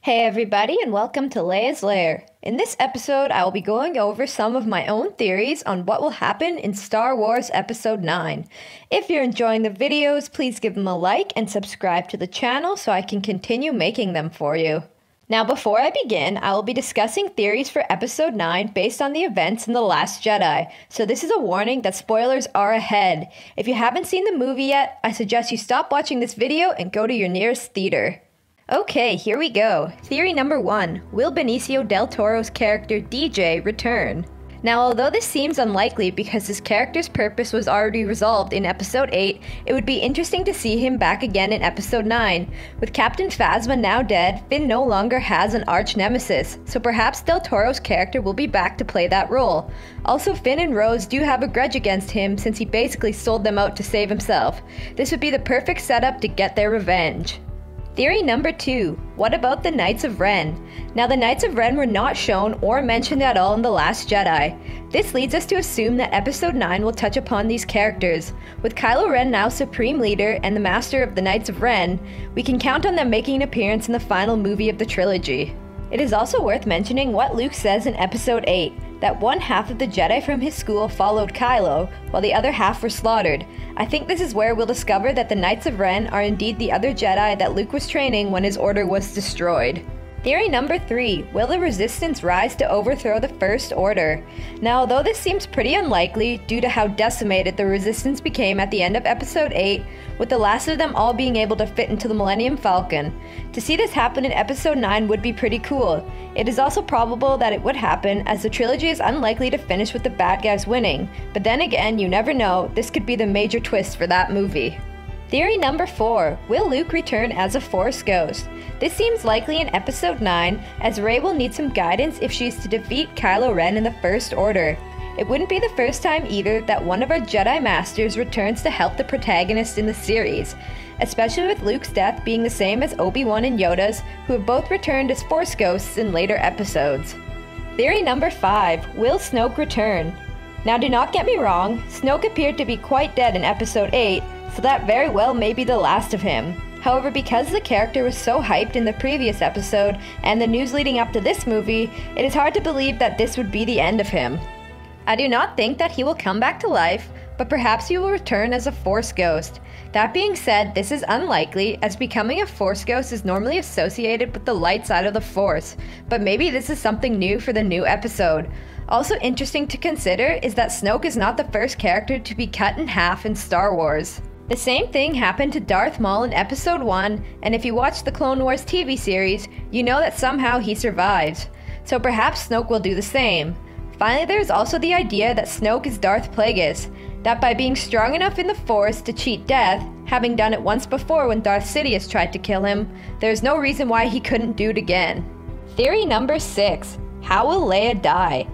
Hey everybody, and welcome to Leia's Lair. In this episode, I will be going over some of my own theories on what will happen in Star Wars Episode 9. If you're enjoying the videos, please give them a like and subscribe to the channel so I can continue making them for you. Now before I begin, I will be discussing theories for Episode 9 based on the events in The Last Jedi, so this is a warning that spoilers are ahead. If you haven't seen the movie yet, I suggest you stop watching this video and go to your nearest theater. Okay, here we go. Theory number 1. Will Benicio Del Toro's character DJ return? Now, although this seems unlikely because his character's purpose was already resolved in Episode 8, it would be interesting to see him back again in Episode 9. With Captain Phasma now dead, Finn no longer has an arch-nemesis, so perhaps Del Toro's character will be back to play that role. Also, Finn and Rose do have a grudge against him since he basically sold them out to save himself. This would be the perfect setup to get their revenge. Theory number 2. What about the Knights of Ren? Now, the Knights of Ren were not shown or mentioned at all in The Last Jedi. This leads us to assume that Episode 9 will touch upon these characters. With Kylo Ren now Supreme Leader and the Master of the Knights of Ren, we can count on them making an appearance in the final movie of the trilogy. It is also worth mentioning what Luke says in Episode 8, that one half of the Jedi from his school followed Kylo, while the other half were slaughtered. I think this is where we'll discover that the Knights of Ren are indeed the other Jedi that Luke was training when his order was destroyed. Theory number 3. Will the Resistance rise to overthrow the First Order? Now, although this seems pretty unlikely due to how decimated the Resistance became at the end of Episode 8, with the last of them all being able to fit into the Millennium Falcon, to see this happen in Episode 9 would be pretty cool. It is also probable that it would happen, as the trilogy is unlikely to finish with the bad guys winning, but then again, you never know, this could be the major twist for that movie. Theory number 4. Will Luke return as a Force Ghost? This seems likely in Episode 9, as Rey will need some guidance if she is to defeat Kylo Ren in the First Order. It wouldn't be the first time either that one of our Jedi Masters returns to help the protagonist in the series, especially with Luke's death being the same as Obi-Wan and Yoda's, who have both returned as Force Ghosts in later episodes. Theory number 5. Will Snoke return? Now, do not get me wrong, Snoke appeared to be quite dead in Episode 8, so that very well may be the last of him. However, because the character was so hyped in the previous episode and the news leading up to this movie, it is hard to believe that this would be the end of him. I do not think that he will come back to life, but perhaps he will return as a Force Ghost. That being said, this is unlikely, as becoming a Force Ghost is normally associated with the light side of the Force, but maybe this is something new for the new episode. Also interesting to consider is that Snoke is not the first character to be cut in half in Star Wars. The same thing happened to Darth Maul in Episode 1, and if you watch the Clone Wars TV series, you know that somehow he survives. So perhaps Snoke will do the same. Finally, there is also the idea that Snoke is Darth Plagueis, that by being strong enough in the Force to cheat death, having done it once before when Darth Sidious tried to kill him, there is no reason why he couldn't do it again. Theory number 6. How will Leia die?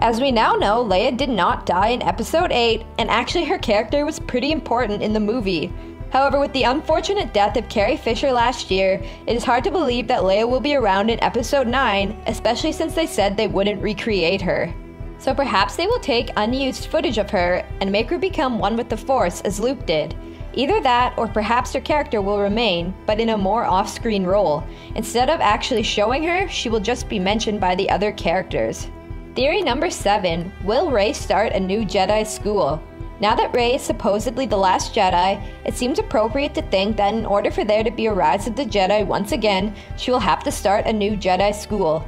As we now know, Leia did not die in Episode 8, and actually her character was pretty important in the movie. However, with the unfortunate death of Carrie Fisher last year, it is hard to believe that Leia will be around in Episode 9, especially since they said they wouldn't recreate her. So perhaps they will take unused footage of her and make her become one with the Force as Luke did. Either that, or perhaps her character will remain, but in a more off-screen role. Instead of actually showing her, she will just be mentioned by the other characters. Theory number 7. Will Rey start a new Jedi school? Now that Rey is supposedly the last Jedi, it seems appropriate to think that in order for there to be a rise of the Jedi once again, she will have to start a new Jedi school.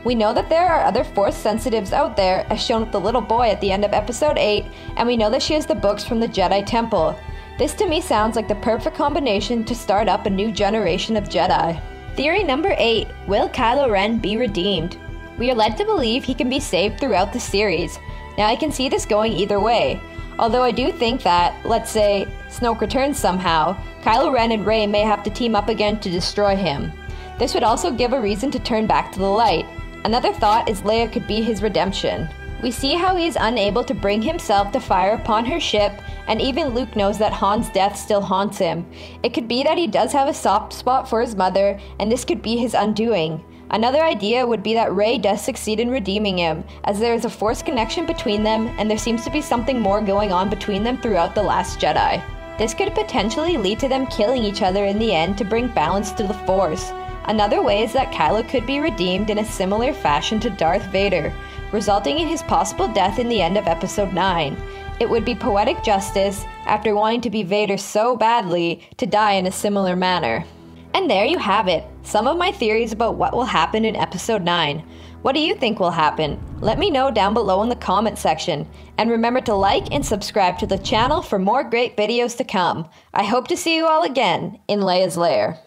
We know that there are other Force sensitives out there, as shown with the little boy at the end of Episode 8, and we know that she has the books from the Jedi Temple. This to me sounds like the perfect combination to start up a new generation of Jedi. Theory number 8. Will Kylo Ren be redeemed? We are led to believe he can be saved throughout the series. Now I can see this going either way. Although I do think that, let's say, Snoke returns somehow, Kylo Ren and Rey may have to team up again to destroy him. This would also give a reason to turn back to the light. Another thought is Leia could be his redemption. We see how he is unable to bring himself to fire upon her ship, and even Luke knows that Han's death still haunts him. It could be that he does have a soft spot for his mother, and this could be his undoing. Another idea would be that Rey does succeed in redeeming him, as there is a Force connection between them and there seems to be something more going on between them throughout The Last Jedi. This could potentially lead to them killing each other in the end to bring balance to the Force. Another way is that Kylo could be redeemed in a similar fashion to Darth Vader, resulting in his possible death in the end of Episode 9. It would be poetic justice, after wanting to be Vader so badly, to die in a similar manner. And there you have it, some of my theories about what will happen in Episode 9. What do you think will happen? Let me know down below in the comment section. And remember to like and subscribe to the channel for more great videos to come. I hope to see you all again in Leia's Lair.